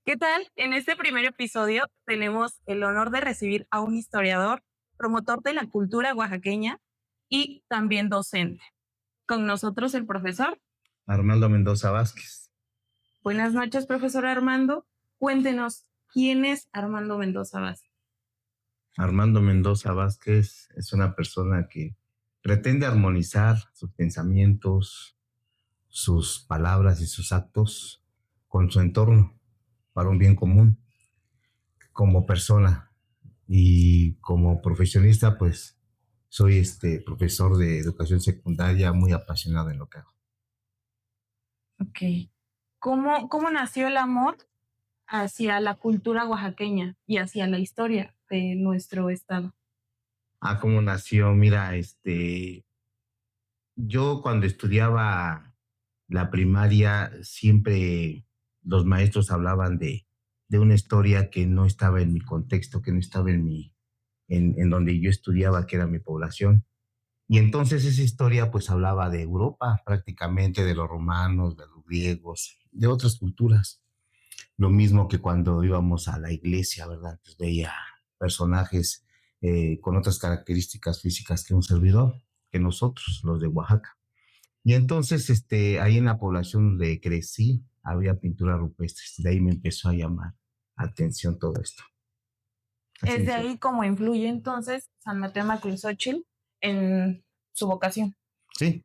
¿Qué tal? En este primer episodio tenemos el honor de recibir a un historiador, promotor de la cultura oaxaqueña y también docente. Con nosotros el profesor. Armando Mendoza Vázquez. Buenas noches, profesor Armando. Cuéntenos, ¿quién es Armando Mendoza Vázquez? Armando Mendoza Vázquez es una persona que pretende armonizar sus pensamientos, sus palabras y sus actos con su entorno para un bien común. Como persona y como profesionista, pues soy profesor de educación secundaria muy apasionado en lo que hago. Ok. ¿Cómo nació el amor hacia la cultura oaxaqueña y hacia la historia de nuestro estado? ¿Cómo nació? Mira, yo cuando estudiaba la primaria, siempre los maestros hablaban de una historia que no estaba en mi contexto, que no estaba en donde yo estudiaba, que era mi población. Y entonces esa historia pues hablaba de Europa, prácticamente de los romanos, de los griegos, de otras culturas. Lo mismo que cuando íbamos a la iglesia, ¿verdad? Pues veía personajes con otras características físicas que un servidor, que nosotros, los de Oaxaca. Y entonces, ahí en la población donde crecí, había pinturas rupestres. De ahí me empezó a llamar atención todo esto. Así Es de inició. ahí como influye entonces San Mateo Macuilxóchitl en su vocación. Sí,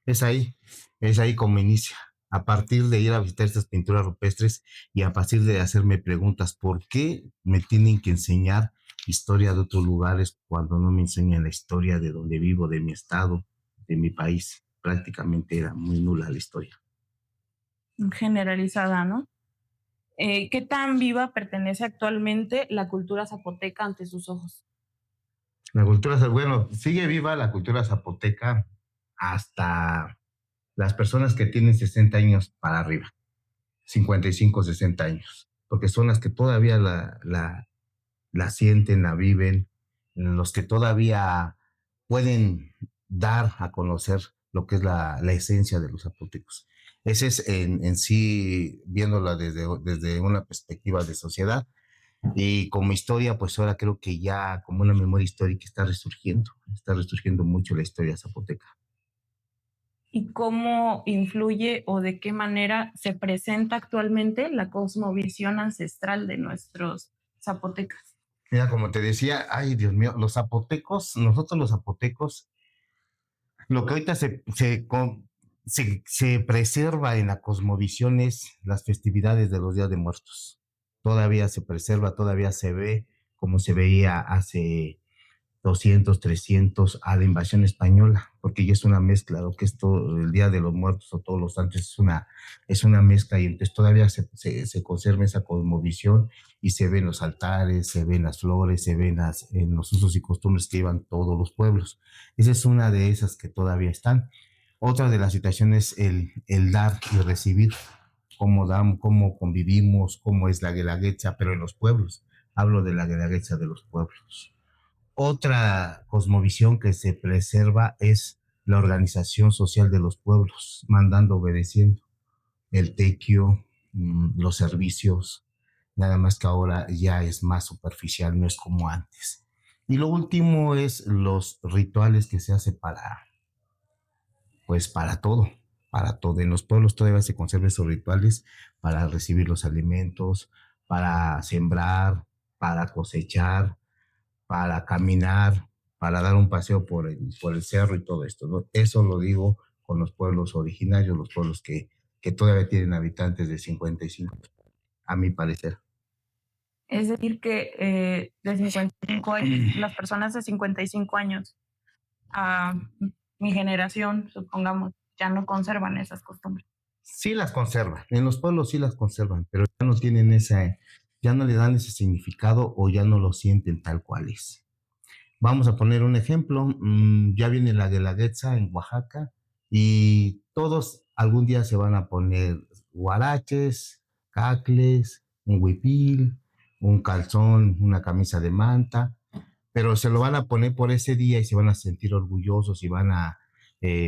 es ahí, es ahí como inicia. A partir de ir a visitar estas pinturas rupestres y a partir de hacerme preguntas, ¿por qué me tienen que enseñar historia de otros lugares cuando no me enseñan la historia de donde vivo, de mi estado, de mi país? Prácticamente era muy nula la historia. Generalizada, ¿no? ¿Qué tan viva pertenece actualmente la cultura zapoteca ante sus ojos? La cultura, bueno, sigue viva la cultura zapoteca hasta las personas que tienen 60 años para arriba, 55, 60 años, porque son las que todavía la sienten, la viven, los que todavía pueden dar a conocer lo que es la esencia de los zapotecos. Ese es en sí, viéndola desde una perspectiva de sociedad, y como historia, pues ahora creo que ya como una memoria histórica está resurgiendo mucho la historia zapoteca. ¿Y cómo influye o de qué manera se presenta actualmente la cosmovisión ancestral de nuestros zapotecas? Mira, como te decía, ay Dios mío, los zapotecos, nosotros los zapotecos, lo que ahorita se preserva en la cosmovisión es las festividades de los Días de Muertos. Todavía se preserva, todavía se ve como se veía hace 200, 300 a la invasión española, porque ya es una mezcla, lo que es todo el Día de los Muertos o todos los santos es una mezcla, y entonces todavía se conserva esa cosmovisión y se ven los altares, se ven las flores, se ven en los usos y costumbres que llevan todos los pueblos. Esa es una de esas que todavía están. Otra de las situaciones es el dar y recibir, cómo damos, cómo convivimos, cómo es la guelaguetza, pero en los pueblos. Hablo de la guelaguetza de los pueblos. Otra cosmovisión que se preserva es la organización social de los pueblos, mandando, obedeciendo, el tequio, los servicios, nada más que ahora ya es más superficial, no es como antes. Y lo último es los rituales que se hace pues para todo. En los pueblos todavía se conservan esos rituales para recibir los alimentos, para sembrar, para cosechar, para caminar, para dar un paseo por el cerro y todo esto, ¿no? Eso lo digo con los pueblos originarios, los pueblos que todavía tienen habitantes de 55, a mi parecer. Es decir, que de 55 años, las personas de 55 años, a mi generación, supongamos, ya no conservan esas costumbres. Sí las conservan, en los pueblos sí las conservan, pero ya no tienen ya no le dan ese significado o ya no lo sienten tal cual es. Vamos a poner un ejemplo, ya viene la Guelaguetza en Oaxaca y todos algún día se van a poner guaraches, cacles, un huipil, un calzón, una camisa de manta, pero se lo van a poner por ese día y se van a sentir orgullosos y van a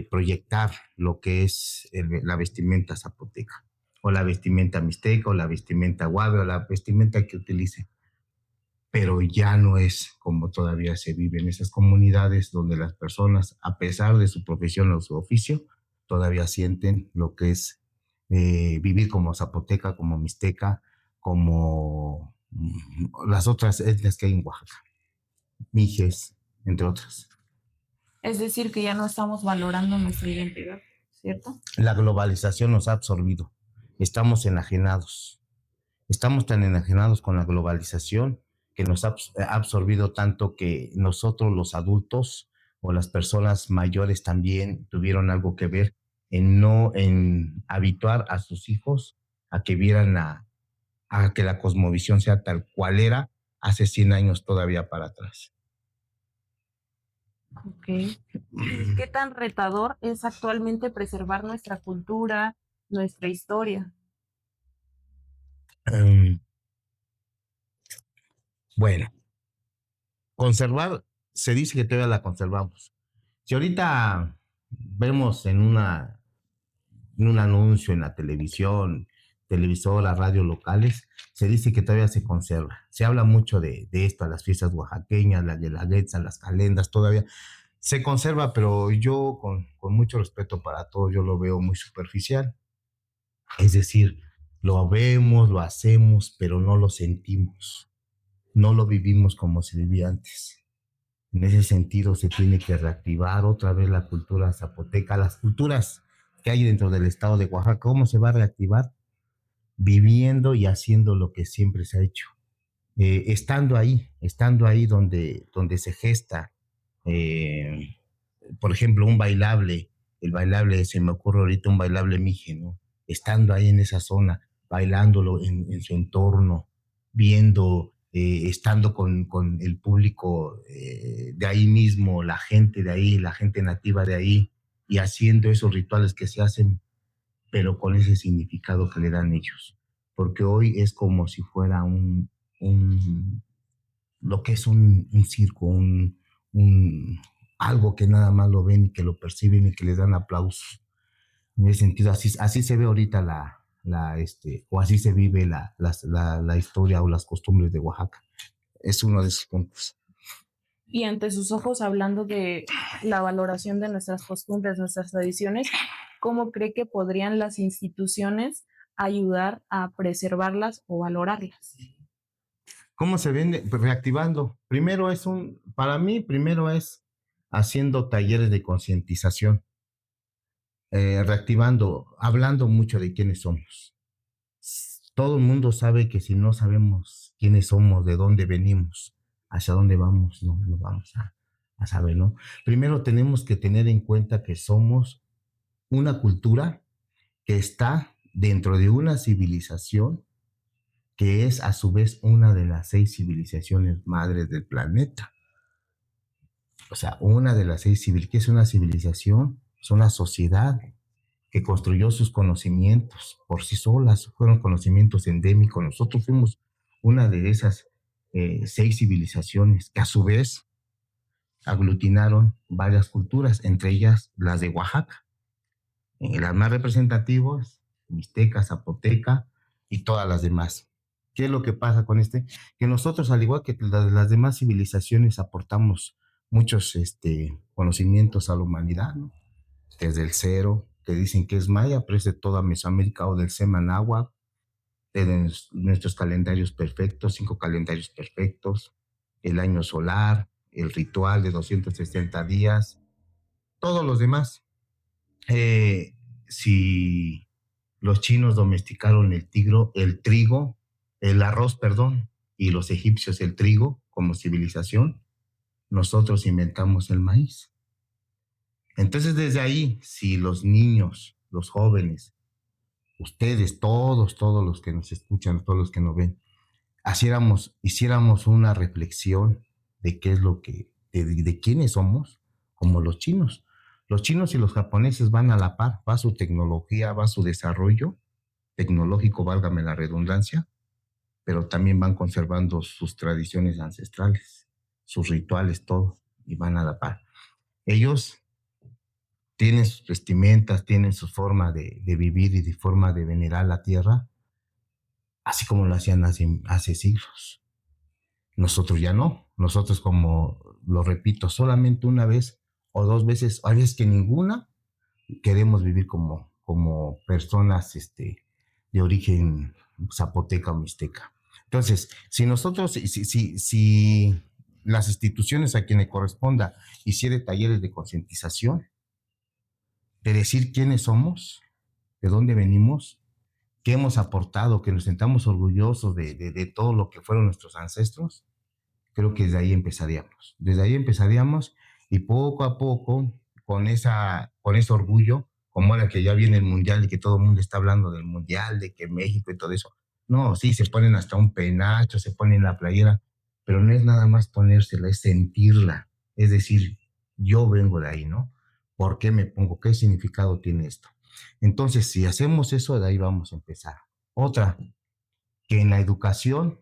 proyectar lo que es la vestimenta zapoteca. o la vestimenta mixteca, o la vestimenta guave, o la vestimenta que utilice. Pero ya no es como todavía se vive en esas comunidades donde las personas, a pesar de su profesión o su oficio, todavía sienten lo que es vivir como zapoteca, como mixteca, como las otras etnias que hay en Oaxaca, mijes, entre otras. Es decir, que ya no estamos valorando nuestra identidad, ¿cierto? La globalización nos ha absorbido, estamos enajenados. Estamos tan enajenados con la globalización que nos ha absorbido tanto que nosotros los adultos o las personas mayores también tuvieron algo que ver en no en habituar a sus hijos a que vieran a que la cosmovisión sea tal cual era hace 100 años todavía para atrás. Ok. ¿Y qué tan retador es actualmente preservar nuestra cultura, nuestra historia? Um, bueno, conservar, se dice que todavía la conservamos. Si ahorita vemos en un anuncio en la televisión, televisora, radio locales, se dice que todavía se conserva. Se habla mucho de esto, las fiestas oaxaqueñas, las de la guetza, las calendas, todavía se conserva, pero yo con mucho respeto para todo, yo lo veo muy superficial. Es decir, lo vemos, lo hacemos, pero no lo sentimos, no lo vivimos como se vivía antes. En ese sentido, se tiene que reactivar otra vez la cultura zapoteca, las culturas que hay dentro del estado de Oaxaca. ¿Cómo se va a reactivar? Viviendo y haciendo lo que siempre se ha hecho. Estando ahí donde se gesta, eh, por ejemplo, un bailable, el bailable, se me ocurre ahorita un bailable mije, ¿no? Estando ahí en esa zona, bailándolo en su entorno, viendo, estando con el público de ahí mismo, la gente de ahí, la gente nativa de ahí, y haciendo esos rituales que se hacen, pero con ese significado que le dan ellos. Porque hoy es como si fuera un lo que es un circo, algo que nada más lo ven y que lo perciben y que les dan aplausos. En ese sentido, así se ve ahorita o así se vive la historia o las costumbres de Oaxaca. Es uno de esos puntos. Y ante sus ojos, hablando de la valoración de nuestras costumbres, nuestras tradiciones, ¿cómo cree que podrían las instituciones ayudar a preservarlas o valorarlas? ¿Cómo se vende? Pues reactivando. Para mí, primero es haciendo talleres de concientización, reactivando, hablando mucho de quiénes somos. Todo el mundo sabe que si no sabemos quiénes somos, de dónde venimos, hacia dónde vamos, no vamos a saber, ¿no? Primero tenemos que tener en cuenta que somos una cultura que está dentro de una civilización que es a su vez una de las 6 civilizaciones madres del planeta. O sea, una de las 6 civilizaciones, ¿qué es una civilización? Es una sociedad que construyó sus conocimientos por sí solas, fueron conocimientos endémicos. Nosotros fuimos una de esas 6 civilizaciones que a su vez aglutinaron varias culturas, entre ellas las de Oaxaca. Las más representativas, mixteca, zapoteca y todas las demás. ¿Qué es lo que pasa con este? Que nosotros, al igual que las demás civilizaciones, aportamos muchos conocimientos a la humanidad, ¿no? Desde el cero, que dicen que es maya, pero es de toda Mesoamérica, o del Semanáhuac, de nuestros calendarios perfectos, 5 calendarios perfectos, el año solar, el ritual de 260 días, todos los demás. Si los chinos domesticaron el arroz, perdón, y los egipcios el trigo como civilización, nosotros inventamos el maíz. Entonces, desde ahí, si los niños, los jóvenes, ustedes, todos los que nos escuchan, todos los que nos ven, hiciéramos una reflexión de qué es de quiénes somos, como los chinos. Los chinos y los japoneses van a la par, va su tecnología, va su desarrollo tecnológico, válgame la redundancia, pero también van conservando sus tradiciones ancestrales, sus rituales, todo, y van a la par. Ellos tienen sus vestimentas, tienen su forma de vivir y de forma de venerar la tierra, así como lo hacían hace siglos. Nosotros ya no. Nosotros, como lo repito, solamente una vez o dos veces, hay veces que ninguna, queremos vivir como personas de origen zapoteca o mixteca. Entonces, si nosotros, si las instituciones a quienes corresponda hiciera talleres de concientización, de decir quiénes somos, de dónde venimos, qué hemos aportado, que nos sentamos orgullosos de todo lo que fueron nuestros ancestros, creo que desde ahí empezaríamos. Desde ahí empezaríamos y poco a poco, con ese orgullo, como ahora que ya viene el Mundial y que todo el mundo está hablando del Mundial, de que México y todo eso. No, sí, se ponen hasta un penacho, se ponen la playera, pero no es nada más ponérsela, es sentirla. Es decir, yo vengo de ahí, ¿no? ¿Por qué me pongo? ¿Qué significado tiene esto? Entonces, si hacemos eso, de ahí vamos a empezar. Otra, que en la educación,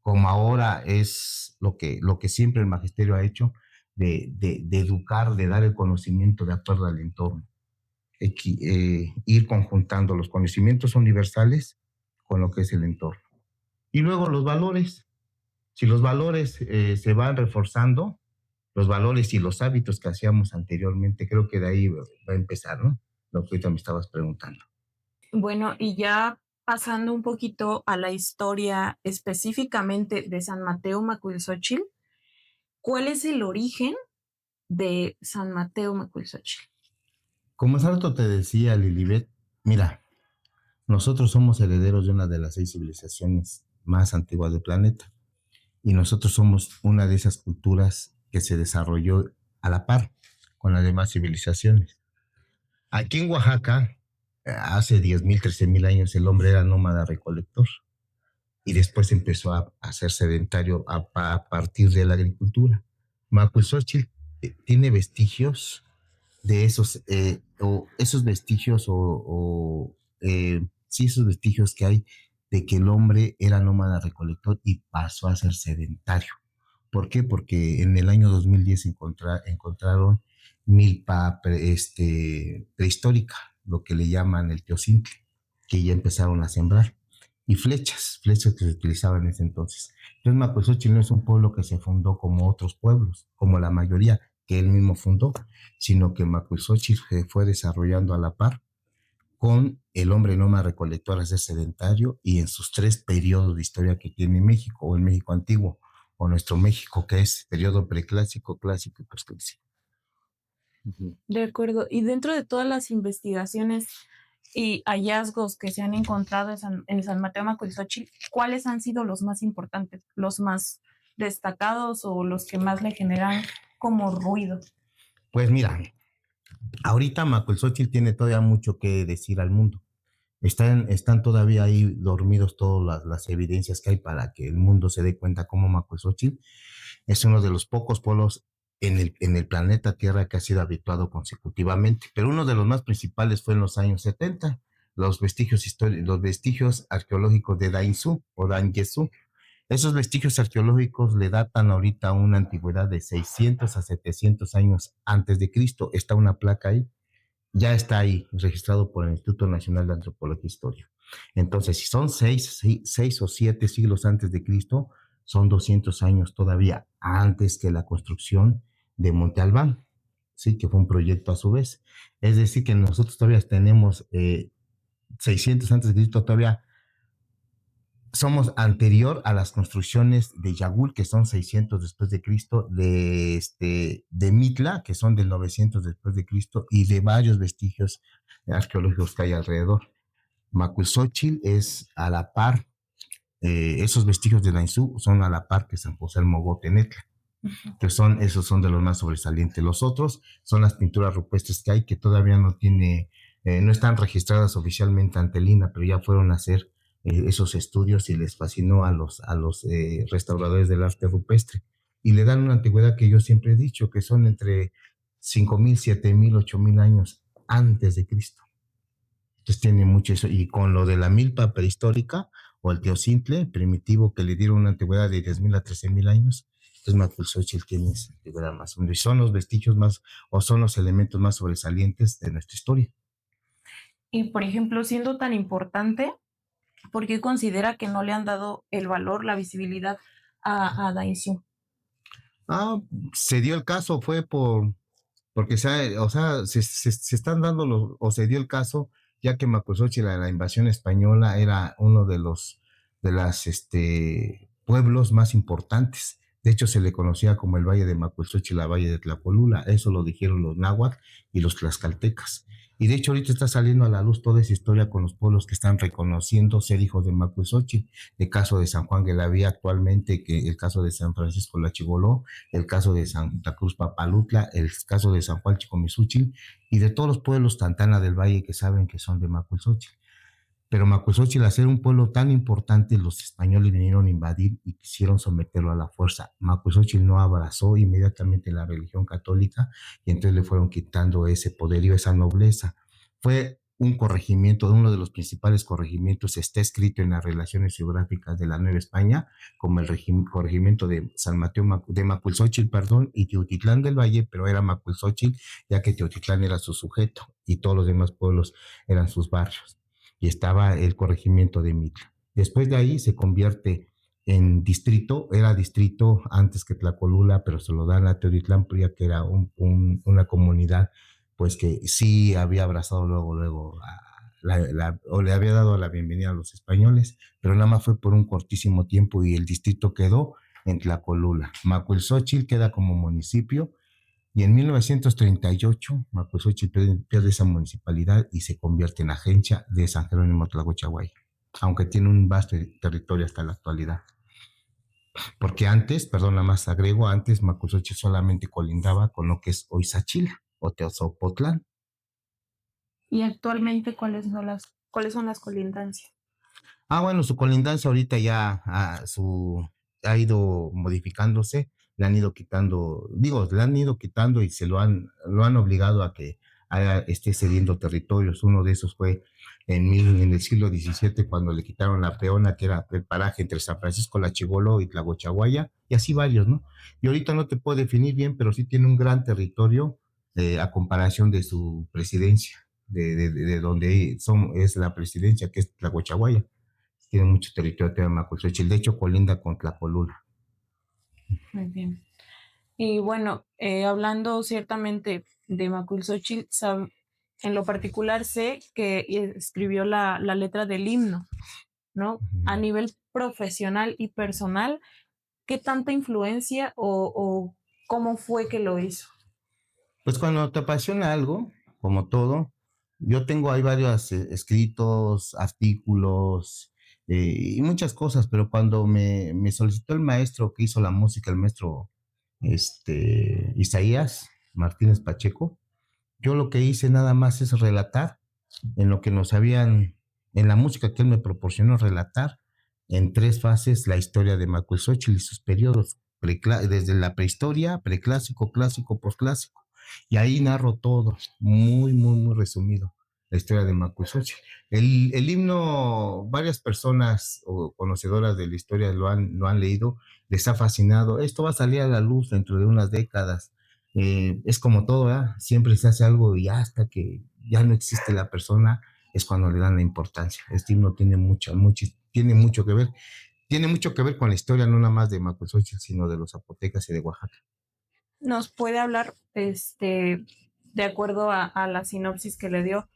como ahora es lo que siempre el magisterio ha hecho, de educar, de dar el conocimiento de acuerdo al entorno. Ir conjuntando los conocimientos universales con lo que es el entorno. Y luego los valores. Si los valores se van reforzando, los valores y los hábitos que hacíamos anteriormente, creo que de ahí va a empezar, ¿no? Lo que ahorita me estabas preguntando. Bueno, y ya pasando un poquito a la historia específicamente de San Mateo Macuilxóchitl, ¿cuál es el origen de San Mateo Macuilxóchitl? Como hace rato te decía, Lilibet, mira, nosotros somos herederos de una de las 6 civilizaciones más antiguas del planeta y nosotros somos una de esas culturas que se desarrolló a la par con las demás civilizaciones. Aquí en Oaxaca, hace 10,000, 13,000 años, el hombre era nómada recolector y después empezó a ser sedentario a partir de la agricultura. Macuilxóchitl tiene vestigios de esos vestigios sí, esos vestigios que hay de que el hombre era nómada recolector y pasó a ser sedentario. ¿Por qué? Porque en el año 2010 encontraron milpa prehistórica, lo que le llaman el teocintle, que ya empezaron a sembrar, y flechas que se utilizaban en ese entonces. Entonces, Macuilxóchitl no es un pueblo que se fundó como otros pueblos, como la mayoría que él mismo fundó, sino que Macuilxóchitl se fue desarrollando a la par con el hombre nómada recolector a ser sedentario y en sus 3 periodos de historia que tiene México, o el México antiguo, o nuestro México, que es periodo preclásico, clásico y postclásico. De acuerdo. Y dentro de todas las investigaciones y hallazgos que se han encontrado en San Mateo Macuilxóchitl, ¿cuáles han sido los más importantes, los más destacados o los que más le generan como ruido? Pues mira, ahorita Macuilxóchitl tiene todavía mucho que decir al mundo. Están todavía ahí dormidos todas las evidencias que hay para que el mundo se dé cuenta cómo Macuilxóchitl es uno de los pocos pueblos en el planeta Tierra que ha sido habituado consecutivamente. Pero uno de los más principales fue en los años 70, los vestigios arqueológicos de Dainzú o Danyesú. Esos vestigios arqueológicos le datan ahorita una antigüedad de 600 a 700 años antes de Cristo. Está una placa ahí, ya está ahí registrado por el Instituto Nacional de Antropología e Historia. Entonces, si son 6 o 7 siglos antes de Cristo, son 200 años todavía antes que la construcción de Monte Albán, sí, que fue un proyecto a su vez. Es decir, que nosotros todavía tenemos 600 antes de Cristo, todavía somos anterior a las construcciones de Yagul, que son 600 después de Cristo, de Mitla, que son del 900 después de Cristo, y de varios vestigios arqueológicos que hay alrededor. Macuilxóchitl es a la par, esos vestigios de Dainzú son a la par que San José el Mogotenetla, que esos son de los más sobresalientes. Los otros son las pinturas rupestres que hay, que todavía no están registradas oficialmente ante el INAH, pero ya fueron a hacer esos estudios y les fascinó a los restauradores del arte rupestre. Y le dan una antigüedad que yo siempre he dicho, que son entre 5,000, 7,000, 8,000 años antes de Cristo. Entonces tiene mucho eso. Y con lo de la milpa prehistórica o el teocintle primitivo, que le dieron una antigüedad de 10,000 a 13,000 años, es Macuilxóchitl tienes que ver más o menos. Y son los vestigios más, o son los elementos más sobresalientes de nuestra historia. Y por ejemplo, siendo tan importante, ¿por qué considera que no le han dado el valor, la visibilidad a Dainzú? Ah, se dio el caso, fue porque o sea, se están dando o se dio el caso, ya que Macuilxóchitl, la invasión española, era uno de las pueblos más importantes. De hecho, se le conocía como el Valle de Macuilxóchitl, la Valle de Tlacolula. Eso lo dijeron los náhuatl y los tlaxcaltecas. Y de hecho, ahorita está saliendo a la luz toda esa historia con los pueblos que están reconociendo ser hijos de Macuilxóchitl. El caso de San Juan de la Vía actualmente, que el caso de San Francisco La Chiboló, el caso de Santa Cruz Papalutla, el caso de San Juan Chicomizúchil y de todos los pueblos Tantana del Valle que saben que son de Macuilxóchitl. Pero Macuilxóchitl, al ser un pueblo tan importante, los españoles vinieron a invadir y quisieron someterlo a la fuerza. Macuilxóchitl no abrazó inmediatamente la religión católica y entonces le fueron quitando ese poderío, esa nobleza. Fue un corregimiento, uno de los principales corregimientos, está escrito en las relaciones geográficas de la Nueva España, como el corregimiento de San Mateo, de Macuilxóchitl, perdón, y Teotitlán del Valle, pero era Macuilxóchitl, ya que Teotitlán era su sujeto y todos los demás pueblos eran sus barrios. Y estaba el corregimiento de Mitla. Después de ahí se convierte en distrito, era distrito antes que Tlacolula, pero se lo dan a Teotitlán, ya que era una comunidad pues que sí había abrazado luego o le había dado la bienvenida a los españoles, pero nada más fue por un cortísimo tiempo y el distrito quedó en Tlacolula. Macuilxóchitl queda como municipio y en 1938 Macuilxóchitl pierde esa municipalidad y se convierte en agencia de San Jerónimo Tlahuachahuay, aunque tiene un vasto territorio hasta la actualidad. Porque antes, perdón, nada más agrego, antes Macuilxóchitl solamente colindaba con lo que es hoy Sachila o Teozopotlán. Y actualmente, cuáles son las colindancias? Bueno, su colindancia ahorita ya ha ido modificándose, le han ido quitando y lo han obligado a que esté cediendo territorios. Uno de esos fue en el siglo XVII cuando le quitaron la peona, que era el paraje entre San Francisco La Chigoló y Tlahuachahuaya, y así varios, ¿no? Y ahorita no te puedo definir bien, pero sí tiene un gran territorio a comparación de su presidencia, de donde es la presidencia, que es Tlahuachahuaya. Tiene mucho territorio de Macuilxóchitl, de hecho colinda con Tlacolula. Muy bien. Y bueno, hablando ciertamente de Macuilxóchitl, en lo particular sé que escribió la letra del himno, ¿no? A nivel profesional y personal, ¿qué tanta influencia o cómo fue que lo hizo? Pues cuando te apasiona algo, como todo, yo tengo ahí varios escritos, artículos y muchas cosas, pero cuando me solicitó el maestro que hizo la música, el maestro Isaías Martínez Pacheco, yo lo que hice nada más es relatar en lo que nos habían, en la música que él me proporcionó, relatar en tres fases la historia de Macuilxóchitl y sus periodos, desde la prehistoria, preclásico, clásico, posclásico. Y ahí narro todo, muy resumido, la historia de Macuilxóchitl. El himno, varias personas o conocedoras de la historia lo han leído, les ha fascinado. Esto va a salir a la luz dentro de unas décadas. Es como todo, ¿verdad? Siempre se hace algo y hasta que ya no existe la persona es cuando le dan la importancia. Este himno tiene mucho que ver con la historia no nada más de Macuilxóchitl, sino de los zapotecas y de Oaxaca. ¿Nos puede hablar, de acuerdo a la sinopsis que le dio,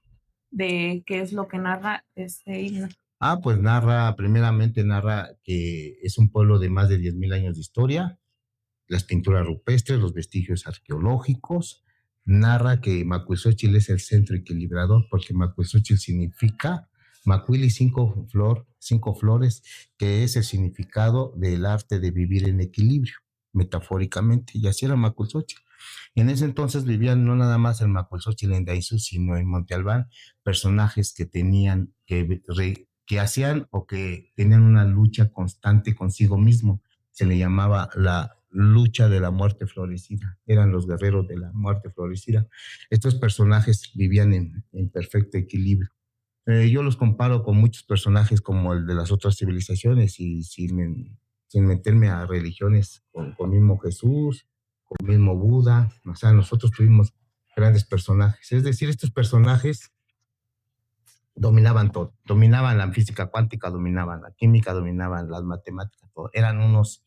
de qué es lo que narra este himno? Pues primeramente narra que es un pueblo de más de 10,000 años de historia, las pinturas rupestres, los vestigios arqueológicos. Narra que Macuilxóchitl es el centro equilibrador porque Macuilxóchitl significa Macuili, cinco flores, que es el significado del arte de vivir en equilibrio, metafóricamente, y así era Macuilxóchitl. En ese entonces vivían no nada más en Macuilxóchitl, en Dainzú, sino en Monte Albán, personajes que tenían, que hacían o que tenían una lucha constante consigo mismo. Se le llamaba la lucha de la muerte florecida, eran los guerreros de la muerte florecida. Estos personajes vivían en perfecto equilibrio. Yo los comparo con muchos personajes como el de las otras civilizaciones y sin meterme a religiones con mismo Jesús, con mismo Buda. O sea, nosotros tuvimos grandes personajes. Es decir, estos personajes dominaban todo, dominaban la física cuántica, dominaban la química, dominaban las matemáticas, todo. Eran unos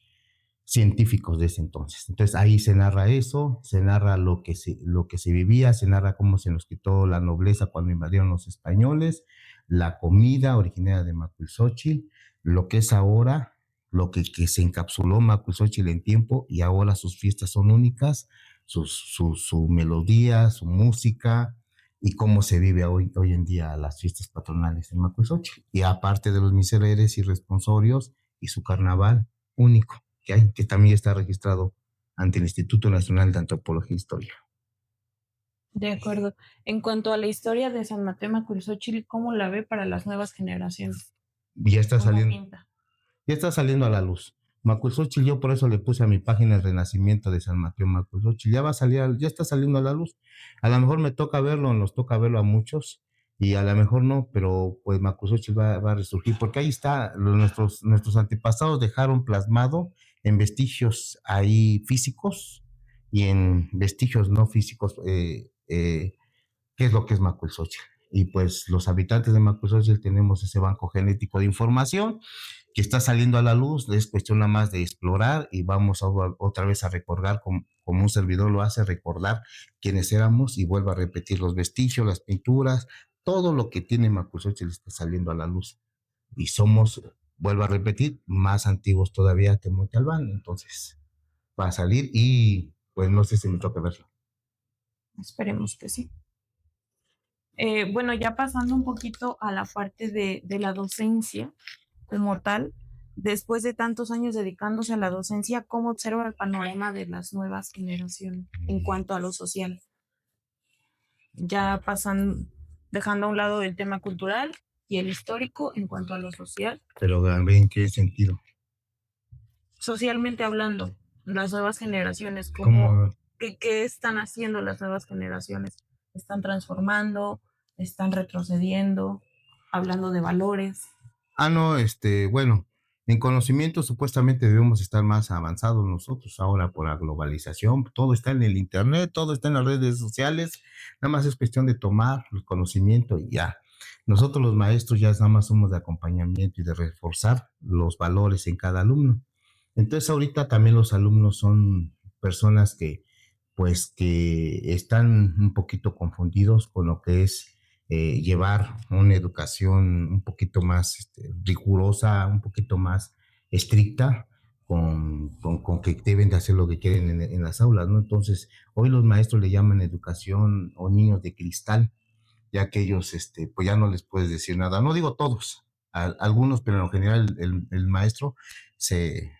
científicos de ese entonces. Entonces ahí se narra eso, se narra lo que se vivía, se narra cómo se nos quitó la nobleza cuando invadieron los españoles, la comida originaria de Macuilxóchitl, lo que es ahora, que se encapsuló Macuilxóchitl en tiempo y ahora sus fiestas son únicas, su melodía, su música y cómo se vive hoy en día las fiestas patronales en Macuilxóchitl. Y aparte de los misereres y responsorios y su carnaval único que hay, que también está registrado ante el Instituto Nacional de Antropología e Historia. De acuerdo. En cuanto a la historia de San Mateo Macuilxóchitl, ¿cómo la ve para las nuevas generaciones? Ya está ¿Cómo saliendo, pinta? ya está saliendo a la luz. Macuilxóchitl, yo por eso le puse a mi página el renacimiento de San Mateo Macuilxóchitl. Ya va a salir, ya está saliendo a la luz. A lo mejor me toca verlo, nos toca verlo a muchos, y a lo mejor no, pero pues Macuilxóchitl va a resurgir, porque ahí está, nuestros antepasados dejaron plasmado en vestigios ahí físicos y en vestigios no físicos, qué es lo que es Macuilxóchitl. Y pues los habitantes de Macuilxóchitl tenemos ese banco genético de información que está saliendo a la luz, es cuestión nada más de explorar y vamos otra vez a recordar, como un servidor lo hace, recordar quiénes éramos y vuelvo a repetir los vestigios, las pinturas, todo lo que tiene Macuilxóchitl está saliendo a la luz. Y somos, vuelvo a repetir, más antiguos todavía que Monte Albán, entonces va a salir y pues no sé si me toca verlo. Esperemos que sí. Bueno, ya pasando un poquito a la parte de la docencia como tal, después de tantos años dedicándose a la docencia, ¿cómo observa el panorama de las nuevas generaciones en cuanto a lo social? Ya pasan, dejando a un lado el tema cultural y el histórico en cuanto a lo social. Pero ¿en qué sentido? Socialmente hablando, las nuevas generaciones, ¿Cómo? ¿qué están haciendo las nuevas generaciones? ¿Están transformando? ¿Están retrocediendo? Hablando de valores. No, bueno, en conocimiento supuestamente debemos estar más avanzados nosotros ahora por la globalización, todo está en el internet, todo está en las redes sociales, nada más es cuestión de tomar el conocimiento y ya. Nosotros los maestros ya nada más somos de acompañamiento y de reforzar los valores en cada alumno. Entonces ahorita también los alumnos son personas que pues que están un poquito confundidos con lo que es llevar una educación un poquito más rigurosa, un poquito más estricta, con que deben de hacer lo que quieren en las aulas, ¿no? Entonces, hoy los maestros le llaman educación o niños de cristal, ya que ellos, pues ya no les puedes decir nada. No digo todos, algunos, pero en general el maestro se,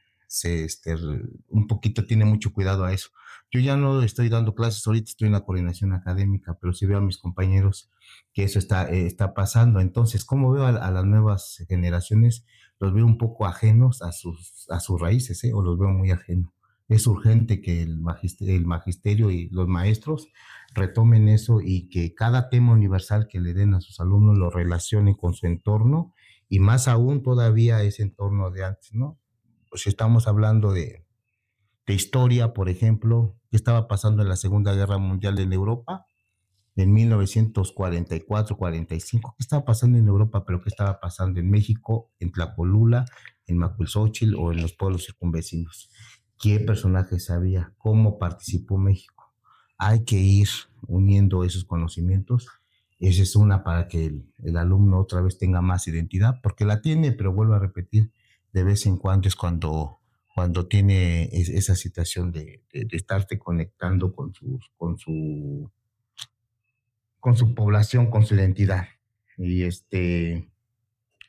un poquito tiene mucho cuidado a eso. Yo ya no estoy dando clases, ahorita estoy en la coordinación académica, pero sí veo a mis compañeros que eso está pasando. Entonces, ¿cómo veo a las nuevas generaciones? Los veo un poco ajenos a sus raíces, ¿eh? O los veo muy ajenos. Es urgente que el magisterio y los maestros retomen eso y que cada tema universal que le den a sus alumnos lo relacionen con su entorno y más aún todavía ese entorno de antes, ¿no? Pues estamos hablando de historia, por ejemplo, qué estaba pasando en la Segunda Guerra Mundial en Europa en 1944-45, qué estaba pasando en Europa, pero qué estaba pasando en México, en Tlacolula, en Macuilxóchitl o en los pueblos circunvecinos. ¿Qué personajes había? ¿Cómo participó México? Hay que ir uniendo esos conocimientos. Esa es una para que el alumno otra vez tenga más identidad, porque la tiene, pero vuelvo a repetir, de vez en cuando es cuando tiene esa situación de estarte conectando con su población, con su identidad. Y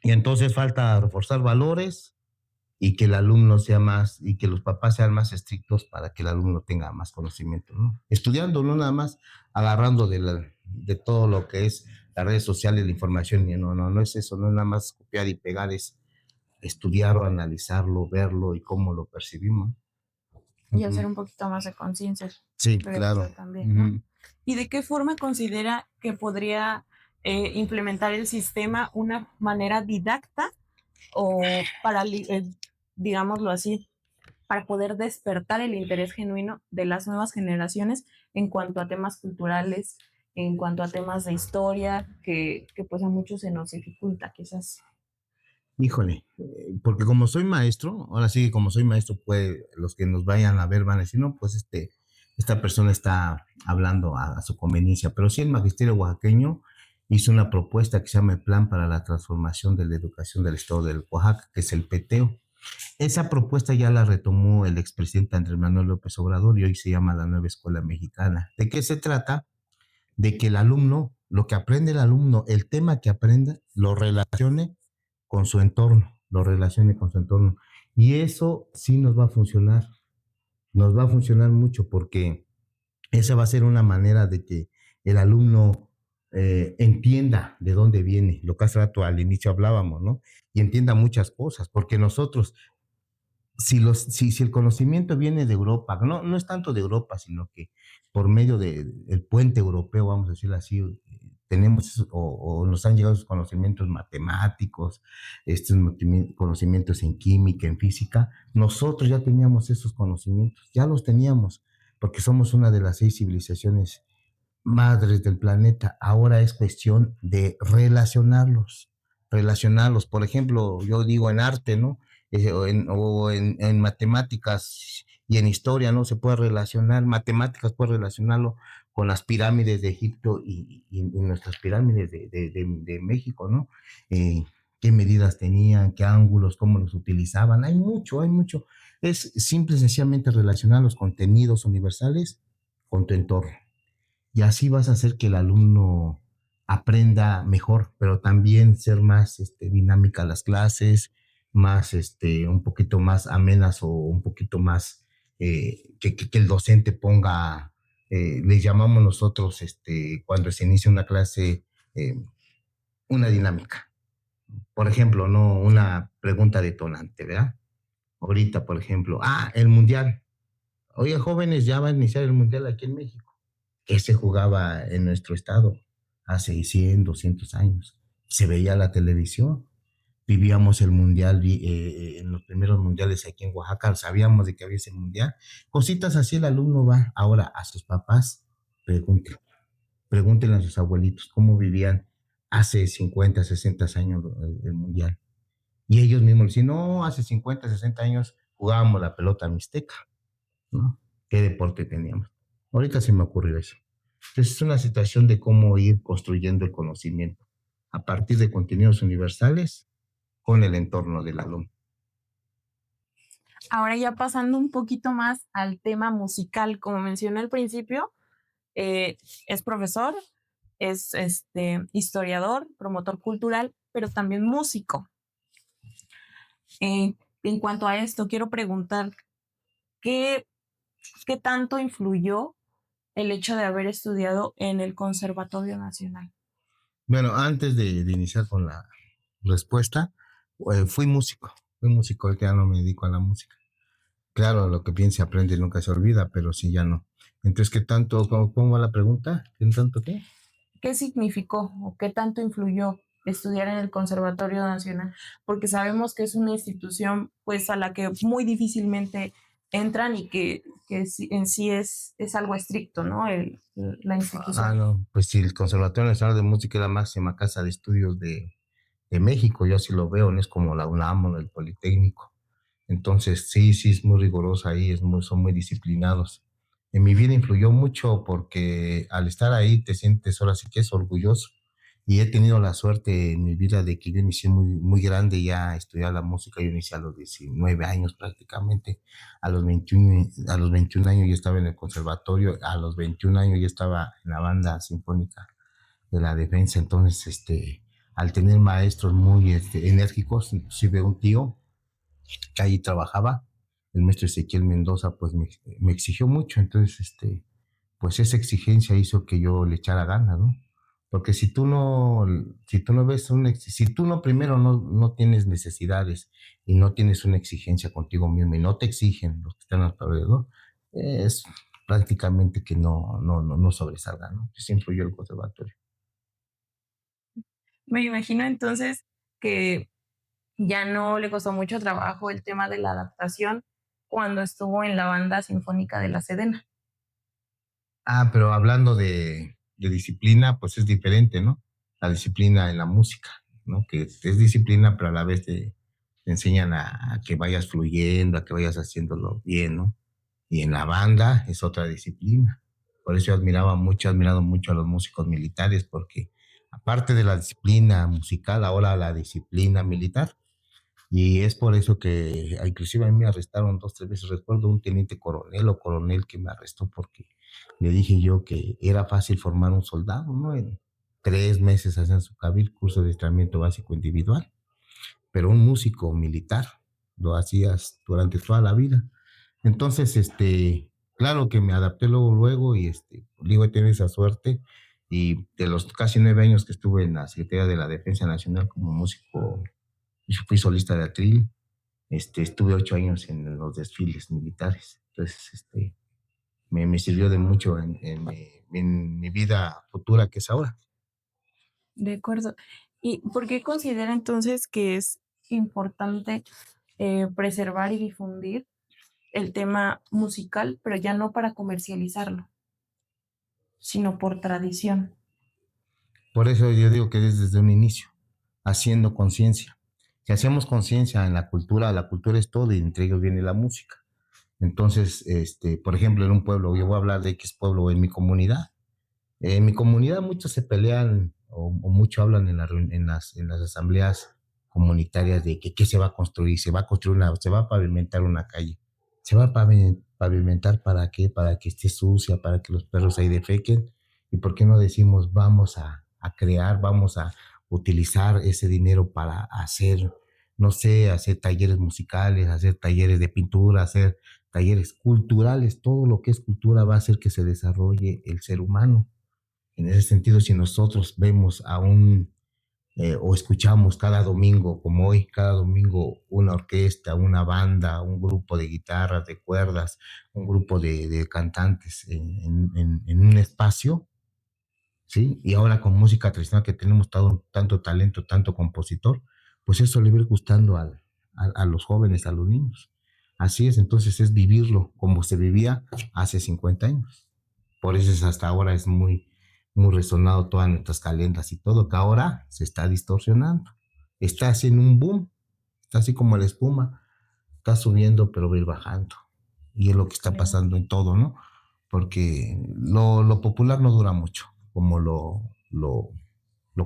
entonces falta reforzar valores y que el alumno sea más, y que los papás sean más estrictos para que el alumno tenga más conocimiento, ¿no? Estudiando, no nada más agarrando de todo lo que es las redes sociales, la información, y no es eso, no es nada más copiar y pegar, es estudiar o analizarlo, verlo y cómo lo percibimos. Y hacer un poquito más de conciencia, Sí, creo claro. yo también, ¿no? ¿Y de qué forma considera que podría implementar el sistema una manera didacta o para digámoslo así, para poder despertar el interés genuino de las nuevas generaciones en cuanto a temas culturales, en cuanto a temas de historia, que pues a muchos se nos dificulta quizás. Híjole, porque como soy maestro, ahora sí, como soy maestro, pues los que nos vayan a ver van a decir, no, pues esta persona está hablando a su conveniencia, pero sí el magisterio oaxaqueño hizo una propuesta que se llama el Plan para la Transformación de la Educación del Estado del Oaxaca, que es el PTEO. Esa propuesta ya la retomó el expresidente Andrés Manuel López Obrador y hoy se llama la Nueva Escuela Mexicana. ¿De qué se trata? De que el alumno, lo que aprende el alumno, el tema que aprenda, lo relacione con su entorno, lo relacione con su entorno. Y eso sí nos va a funcionar mucho porque esa va a ser una manera de que el alumno entienda de dónde viene, lo que hace rato al inicio hablábamos, ¿no? Y entienda muchas cosas, porque nosotros si el conocimiento viene de Europa, no es tanto de Europa, sino que por medio del puente europeo, vamos a decirlo así, tenemos o nos han llegado esos conocimientos matemáticos, estos conocimientos en química, en física, nosotros ya teníamos esos conocimientos, ya los teníamos, porque somos una de las 6 civilizaciones madres del planeta. Ahora es cuestión de relacionarlos. Por ejemplo, yo digo en arte, ¿no? O en matemáticas y en historia, ¿no? Se puede relacionar, matemáticas puede relacionarlo con las pirámides de Egipto y nuestras pirámides de México, ¿no? Eh, qué medidas tenían, qué ángulos, cómo los utilizaban. Hay mucho, hay mucho. Es simple y sencillamente relacionar los contenidos universales con tu entorno y así vas a hacer que el alumno aprenda mejor, pero también ser más dinámica las clases, más un poquito más amenas o un poquito más que el docente ponga, le llamamos nosotros cuando se inicia una clase eh, una dinámica. Por ejemplo, no una pregunta detonante, ¿verdad? Ahorita, por ejemplo, el mundial. Oye, jóvenes, ya va a iniciar el mundial aquí en México que se jugaba en nuestro estado hace 100, 200 años. Se veía la televisión, vivíamos el mundial, en los primeros mundiales aquí en Oaxaca, sabíamos de que había ese mundial. Cositas así el alumno va ahora a sus papás, pregúntenle, pregúntenle a sus abuelitos cómo vivían hace 50, 60 años el mundial. Y ellos mismos dicen, no, hace 50, 60 años jugábamos la pelota mixteca, ¿no? ¿Qué deporte teníamos? Ahorita se me ocurrió eso. Entonces es una situación de cómo ir construyendo el conocimiento a partir de contenidos universales con el entorno del alumno. Ahora ya pasando un poquito más al tema musical, como mencioné al principio, eh, es profesor, es historiador, promotor cultural, pero también músico. En cuanto a esto, quiero preguntar, ¿qué, ¿qué tanto influyó el hecho de haber estudiado en el Conservatorio Nacional? Bueno, antes de iniciar con la respuesta, fui músico, ya no me dedico a la música. Claro, lo que bien se aprende nunca se olvida, pero sí ya no. Entonces, ¿qué tanto, cómo va la pregunta? ¿Qué tanto qué? ¿Qué significó o qué tanto influyó estudiar en el Conservatorio Nacional? Porque sabemos que es una institución pues a la que muy difícilmente entran y que en sí es algo estricto, ¿no? La institución. No, pues sí, el Conservatorio Nacional de Música es la máxima casa de estudios de México, yo así lo veo, no es como la UNAM o el Politécnico. Entonces, sí, sí, es muy riguroso ahí, son muy disciplinados. En mi vida influyó mucho porque al estar ahí te sientes ahora sí que es orgulloso. Y he tenido la suerte en mi vida de que yo inicié muy, muy grande ya a estudiar la música. Yo inicié a los 19 años prácticamente. A los 21 años ya estaba en el conservatorio. A los 21 años ya estaba en la banda sinfónica de la defensa. Entonces, al tener maestros muy enérgicos, inclusive un tío que ahí trabajaba, el maestro Ezequiel Mendoza, pues me exigió mucho, entonces, pues esa exigencia hizo que yo le echara ganas, ¿no? Porque si tú no ves si tú no primero no tienes necesidades y no tienes una exigencia contigo mismo y no te exigen los que están a tu alrededor, es prácticamente que no sobresalga, ¿no? Sí influyó el conservatorio. Me imagino entonces que ya no le costó mucho trabajo el tema de la adaptación cuando estuvo en la banda sinfónica de la Sedena. Pero hablando de disciplina, pues es diferente, ¿no? La disciplina en la música, ¿no? Que es disciplina, pero a la vez te enseñan a que vayas fluyendo, a que vayas haciéndolo bien, ¿no? Y en la banda es otra disciplina. Por eso yo he admirado mucho a los músicos militares, porque aparte de la disciplina musical, ahora la disciplina militar. Y es por eso que inclusive a mí me arrestaron 2, 3 veces. Recuerdo un teniente coronel o coronel que me arrestó porque le dije yo que era fácil formar un soldado, ¿no? En 3 meses hacían su CABIL, curso de entrenamiento básico individual, pero un músico militar lo hacías durante toda la vida. Entonces, claro que me adapté luego, y digo, he tenido esa suerte. Y de los casi 9 años que estuve en la Secretaría de la Defensa Nacional como músico, yo fui solista de atril. Estuve 8 años en los desfiles militares. Entonces, me sirvió de mucho en mi vida futura, que es ahora. De acuerdo. ¿Y por qué considera entonces que es importante preservar y difundir el tema musical, pero ya no para comercializarlo, sino por tradición? Por eso yo digo que desde un inicio, haciendo conciencia. Si hacemos conciencia en la cultura es todo y entre ellos viene la música. Entonces, por ejemplo, en un pueblo, yo voy a hablar de X pueblo en mi comunidad. En mi comunidad muchos se pelean o mucho hablan en las asambleas comunitarias de que qué se va a construir, se va a pavimentar una calle. ¿Se va a pavimentar para qué? Para que esté sucia, para que los perros ahí defequen. ¿Y por qué no decimos vamos a crear, vamos a utilizar ese dinero para hacer, no sé, hacer talleres musicales, hacer talleres de pintura, hacer talleres culturales? Todo lo que es cultura va a hacer que se desarrolle el ser humano. En ese sentido, si nosotros vemos o escuchamos cada domingo, como hoy, cada domingo, una orquesta, una banda, un grupo de guitarras, de cuerdas, un grupo de cantantes en un espacio, ¿sí? Y ahora con música tradicional que tenemos tanto talento, tanto compositor, pues eso le va a ir gustando a los jóvenes, a los niños. Así es, entonces es vivirlo como se vivía hace 50 años. Por eso hasta ahora es muy, muy resonado todas nuestras calendas y todo, que ahora se está distorsionando. Está haciendo un boom, está así como la espuma, está subiendo pero va a ir bajando. Y es lo que está Claro. pasando en todo, ¿no? Porque lo popular no dura mucho, como lo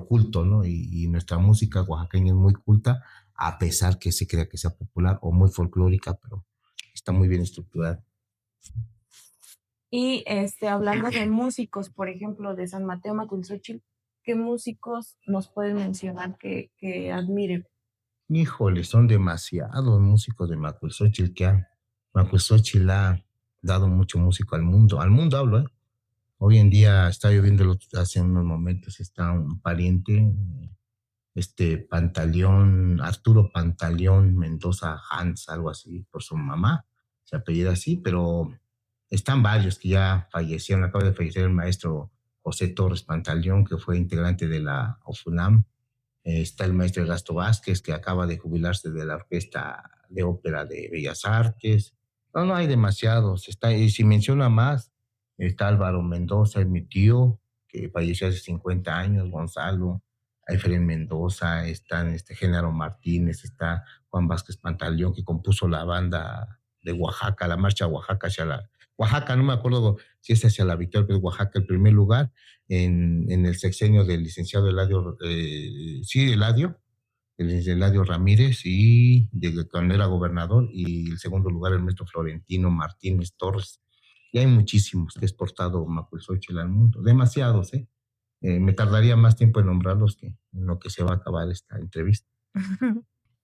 culto, ¿no? Y nuestra música oaxaqueña es muy culta, a pesar que se crea que sea popular o muy folclórica, pero está muy bien estructurada. Y hablando de músicos, por ejemplo, de San Mateo Macuilxóchitl, ¿qué músicos nos pueden mencionar que admiren? Híjole, son demasiados músicos de Macuilxóchitl Macuilxóchitl ha dado mucho músico al mundo hablo, ¿eh? Hoy en día está lloviendo, hace unos momentos está un pariente, Pantaleón, Arturo Pantaleón Mendoza Hans, algo así, por su mamá, se apellida así, pero están varios que ya fallecieron. Acaba de fallecer el maestro José Torres Pantaleón, que fue integrante de la OFUNAM. Está el maestro Erasto Vázquez, que acaba de jubilarse de la Orquesta de Ópera de Bellas Artes. No, no hay demasiados. Y si menciona más, está Álvaro Mendoza, mi tío, que falleció hace 50 años, Gonzalo, Efraín Mendoza, están Genaro Martínez, está Juan Vázquez Pantaleón, que compuso la banda de Oaxaca, la marcha Oaxaca Oaxaca, no me acuerdo si es hacia la victoria, pero Oaxaca el primer lugar en el sexenio del licenciado Eladio, el licenciado Eladio Ramírez, y de cuando era gobernador, y el segundo lugar el maestro Florentino Martínez Torres. Y hay muchísimos que ha exportado Macuilxóchitl al mundo, demasiados, ¿eh? Me tardaría más tiempo en nombrarlos que en lo que se va a acabar esta entrevista.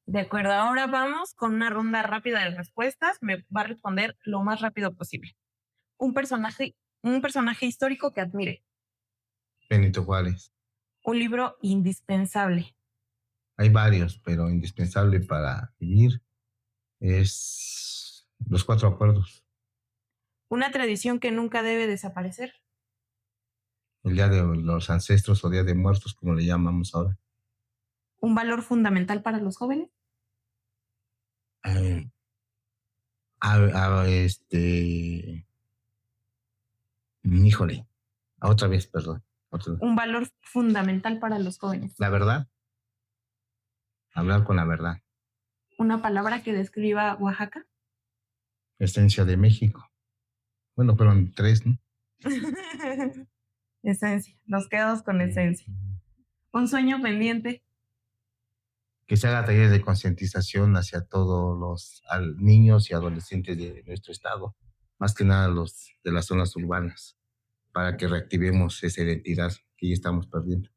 De acuerdo, ahora vamos con una ronda rápida de respuestas. Me va a responder lo más rápido posible. Un personaje histórico que admire. Benito Juárez. Un libro indispensable. Hay varios, pero indispensable para vivir es los 4 acuerdos. Una tradición que nunca debe desaparecer. El Día de los Ancestros o Día de Muertos, como le llamamos ahora. Un valor fundamental para los jóvenes. eh, híjole, otra vez, perdón. Un valor fundamental para los jóvenes. La verdad, hablar con la verdad. Una palabra que describa Oaxaca. Esencia de México. Bueno, pero en 3, ¿no? Esencia, nos quedamos con esencia. Un sueño pendiente. Que se haga talleres de concientización hacia todos los niños y adolescentes de nuestro estado, más que nada los de las zonas urbanas, para que reactivemos esa identidad que ya estamos perdiendo.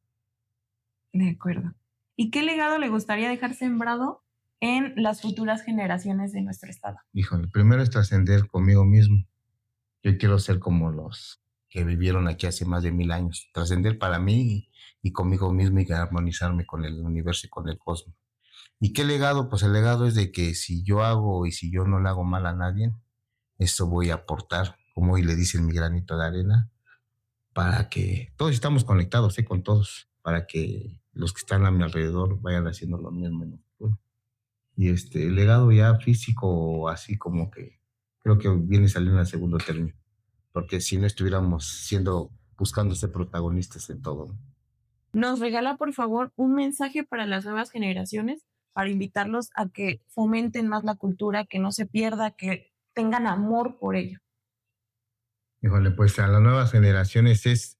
De acuerdo. ¿Y qué legado le gustaría dejar sembrado en las futuras generaciones de nuestro estado? Híjole, primero es trascender conmigo mismo. Yo quiero ser como los que vivieron aquí hace más de 1000 años, trascender para mí y conmigo mismo y armonizarme con el universo y con el cosmos. ¿Y qué legado? Pues el legado es de que si yo hago y si yo no le hago mal a nadie, eso voy a aportar, como hoy le dicen, mi granito de arena, para que todos estamos conectados, con todos, para que los que están a mi alrededor vayan haciendo lo mismo en el futuro. Y el legado ya físico, así como que creo que viene saliendo en el segundo término, porque si no estuviéramos buscando ser protagonistas en todo. ¿Nos regala, por favor, un mensaje para las nuevas generaciones para invitarlos a que fomenten más la cultura, que no se pierda, que tengan amor por ello? Híjole, pues a las nuevas generaciones es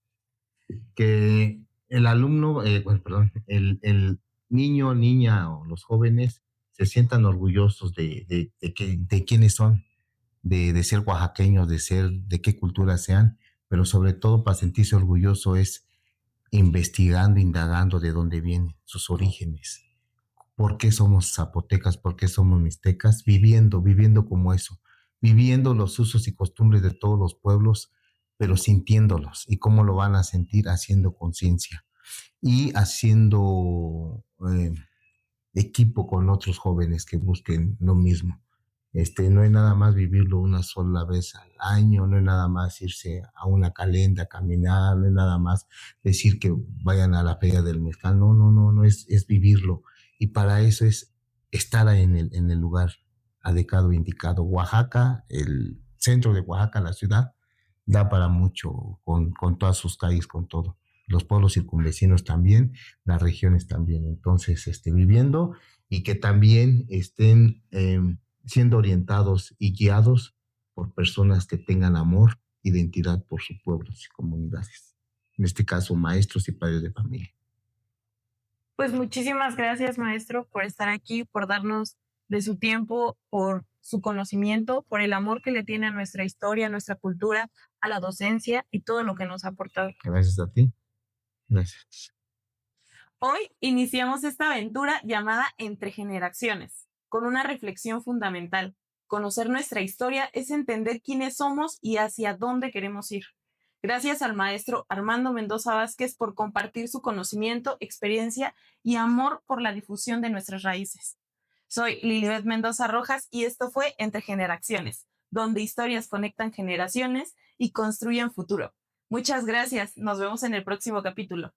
que el alumno, el niño, niña o los jóvenes se sientan orgullosos de quiénes son, de ser oaxaqueños, de qué cultura sean, pero sobre todo para sentirse orgulloso es investigando, indagando de dónde vienen sus orígenes, por qué somos zapotecas, por qué somos mixtecas, viviendo como eso, viviendo los usos y costumbres de todos los pueblos, pero sintiéndolos. ¿Y cómo lo van a sentir? Haciendo conciencia y haciendo equipo con otros jóvenes que busquen lo mismo. No es nada más vivirlo una sola vez al año, no es nada más irse a una calenda a caminar, no es nada más decir que vayan a la feria del mezcal, no, es vivirlo. Y para eso es estar en el lugar adecuado, indicado. Oaxaca, el centro de Oaxaca, la ciudad, da para mucho con todas sus calles, con todo. Los pueblos circunvecinos también, las regiones también. Entonces, viviendo y que también estén siendo orientados y guiados por personas que tengan amor, identidad por sus pueblos y comunidades. En este caso, maestros y padres de familia. Pues muchísimas gracias, maestro, por estar aquí, por darnos de su tiempo, por su conocimiento, por el amor que le tiene a nuestra historia, a nuestra cultura, a la docencia y todo lo que nos ha aportado. Gracias a ti. Gracias. Hoy iniciamos esta aventura llamada Entre Generaciones, con una reflexión fundamental. Conocer nuestra historia es entender quiénes somos y hacia dónde queremos ir. Gracias al maestro Armando Mendoza Vázquez por compartir su conocimiento, experiencia y amor por la difusión de nuestras raíces. Soy Lilibet Mendoza Rojas y esto fue Entre Generaciones, donde historias conectan generaciones y construyen futuro. Muchas gracias. Nos vemos en el próximo capítulo.